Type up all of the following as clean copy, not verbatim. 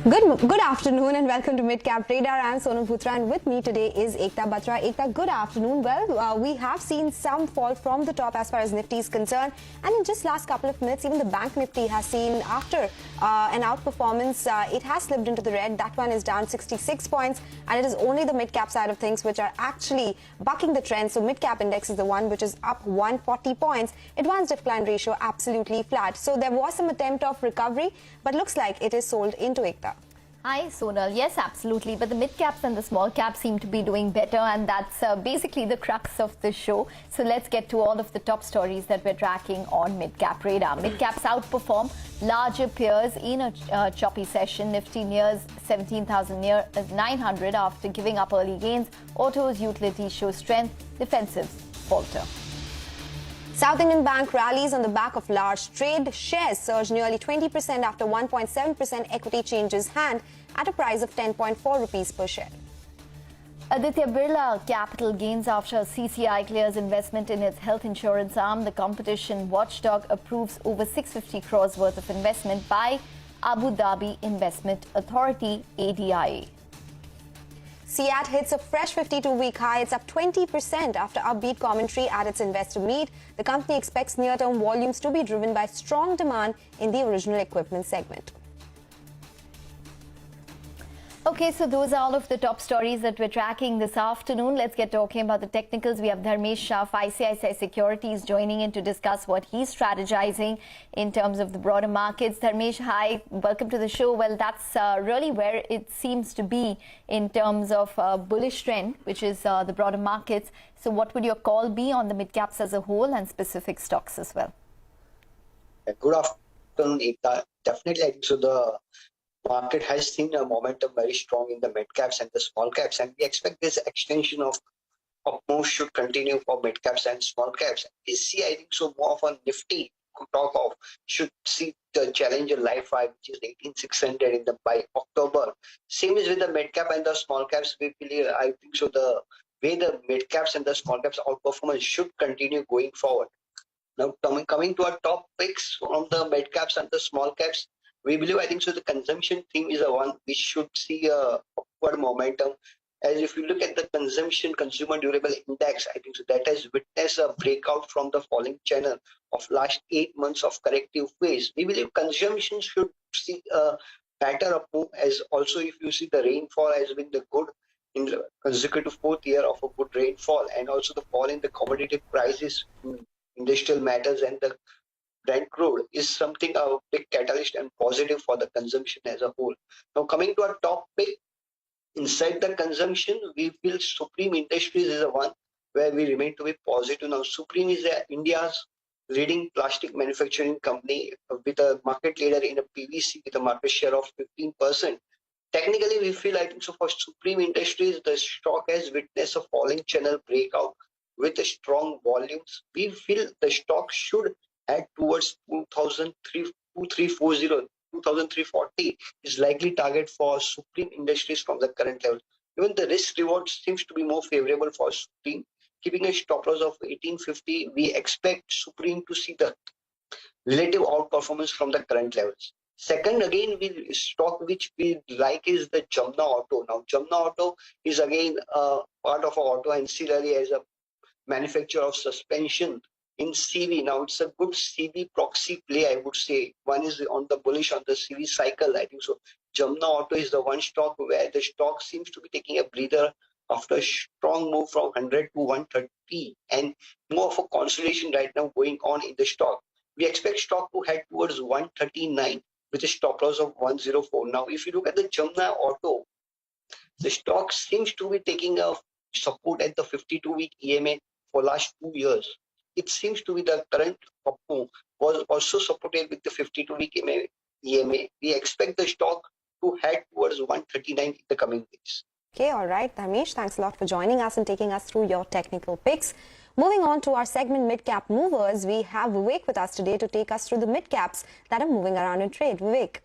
Good afternoon and welcome to Midcap Radar. I'm Sonam Putra and with me today is Ekta Batra. Ekta, good afternoon. Well, we have seen some fall from the top as far as Nifty is concerned, and in just last couple of minutes, even the Bank Nifty has seen after an outperformance, it has slipped into the red. That one is down 66 points, and it is only the mid-cap side of things which are actually bucking the trend. So mid-cap index is the one which is up 140 points. Advanced decline ratio absolutely flat. So there was some attempt of recovery, but looks like it is sold into Ekta. Hi Sonal, yes absolutely, but the mid caps and the small caps seem to be doing better, and that's basically the crux of the show. So let's get to all of the top stories that we're tracking on Midcap Radar. Mid caps outperform larger peers in a choppy session. Nifty nears 17,900 after giving up early gains. Autos, utilities show strength, defensives falter. South Indian Bank rallies on the back of large trade. Shares surge nearly 20% after 1.7% equity changes hand at a price of 10.4 rupees per share. Aditya Birla Capital gains after CCI clears investment in its health insurance arm. The competition watchdog approves over 650 crores worth of investment by Abu Dhabi Investment Authority, ADIA. CEAT hits a fresh 52-week high. It's up 20% after upbeat commentary at its investor meet. The company expects near-term volumes to be driven by strong demand in the original equipment segment. Okay, so those are all of the top stories that we're tracking this afternoon. Let's get talking about the technicals. We have Dharmesh Shah of ICICI Securities joining in to discuss what he's strategizing in terms of the broader markets. Dharmesh, hi, welcome to the show. Well, that's really where it seems to be in terms of bullish trend, which is the broader markets. So what would your call be on the mid-caps as a whole and specific stocks as well? Good afternoon, Ekta. Definitely, I think so. The market has seen a momentum very strong in the mid caps and the small caps, and we expect this extension of move should continue for mid caps and small caps. We see, I think so, more of a Nifty to talk of should see the challenger live high, which is 18,600 in the by October. Same is with the mid cap and the small caps. We believe, I think so, the way the mid caps and the small caps outperformance should continue going forward. Now, coming to our top picks from the mid caps and the small caps, we believe, I think so, the consumption theme is the one which should see a upward momentum. As if you look at the consumer durable index, I think so that has witnessed a breakout from the falling channel of last 8 months of corrective phase. We believe consumption should see a better up move, as also if you see the rainfall has been the good in the consecutive 4th year of a good rainfall, and also the fall in the commodity prices, industrial matters and the Brent crude is something a big catalyst and positive for the consumption as a whole. Now coming to our top pick, inside the consumption, we feel Supreme Industries is the one where we remain to be positive. Now Supreme is India's leading plastic manufacturing company with a market leader in a PVC with a market share of 15%. Technically, we feel, I think so, for Supreme Industries, the stock has witnessed a falling channel breakout with a strong volumes. We feel the stock should head towards 2340 is likely target for Supreme Industries from the current level. Even the risk reward seems to be more favorable for Supreme. Keeping a stop loss of 1850, we expect Supreme to see the relative outperformance from the current levels. Second, again, stock which we like is the Jamna Auto. Now, Jamna Auto is again part of our auto ancillary as a manufacturer of suspension in CV. Now it's a good CV proxy play, I would say. One is on the bullish on the CV cycle, I think so. Jamna Auto is the one stock where the stock seems to be taking a breather after a strong move from 100 to 130 and more of a consolidation right now going on in the stock. We expect stock to head towards 139 with a stop loss of 104. Now if you look at the Jamna Auto, the stock seems to be taking a support at the 52-week EMA for last 2 years. It seems to be the current move was also supported with the 52-week EMA. We expect the stock to head towards 139 in the coming days. Okay, all right, Dharmesh, thanks a lot for joining us and taking us through your technical picks. Moving on to our segment Mid-Cap Movers, we have Vivek with us today to take us through the mid-caps that are moving around in trade. Vivek.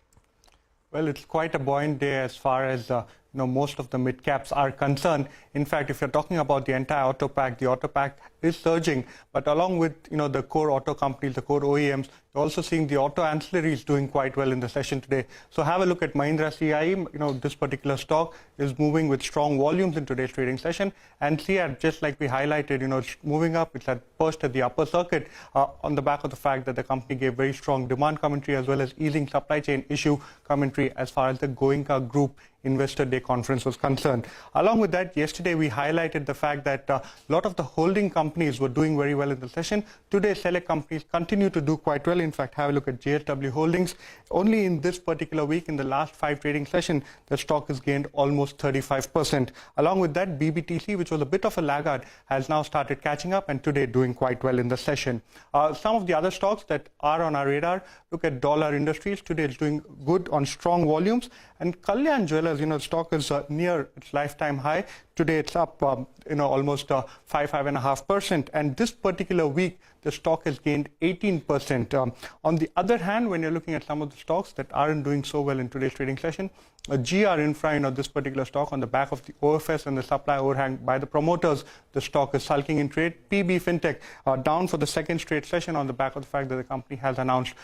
Well, it's quite a buoyant day as far as most of the mid caps are concerned. In fact, if you're talking about the entire auto pack, the auto pack is surging, but along with the core auto companies, the core OEMs, you're also seeing the auto ancillaries doing quite well in the session today. So have a look at Mahindra CIE. This particular stock is moving with strong volumes in today's trading session, and CIAT, just like we highlighted, it's moving up. It's perched at the upper circuit on the back of the fact that the company gave very strong demand commentary as well as easing supply chain issue commentary as far as the Goenka Group Investor Day conference was concerned. Along with that, yesterday we highlighted the fact that a lot of the holding companies were doing very well in the session. Today, select companies continue to do quite well. In fact, have a look at JSW Holdings. Only in this particular week, in the last 5 trading sessions, the stock has gained almost 35%. Along with that, BBTC, which was a bit of a laggard, has now started catching up and today doing quite well in the session. Some of the other stocks that are on our radar, look at Dollar Industries. Today it's doing good on strong volumes. And Kalyan Jewellers, the stock is near its lifetime high. Today it's up, almost 5.5%. And this particular week, the stock has gained 18%. On the other hand, when you're looking at some of the stocks that aren't doing so well in today's trading session, GR Infra, this particular stock, on the back of the OFS and the supply overhang by the promoters, the stock is sulking in trade. PB Fintech down for the second straight session on the back of the fact that the company has announced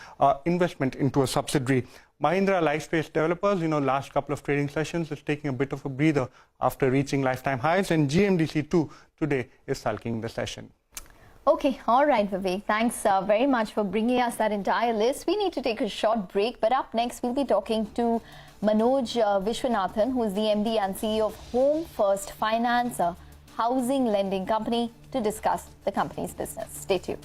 investment into a subsidiary. Mahindra Lifespace Developers, last couple of trading sessions is taking a bit of a breather after reaching lifetime highs, and GMDC2 today is sulking the session. Okay, all right, Vivek. Thanks very much for bringing us that entire list. We need to take a short break, but up next we'll be talking to Manoj Vishwanathan, who is the MD and CEO of Home First Finance, a housing lending company, to discuss the company's business. Stay tuned.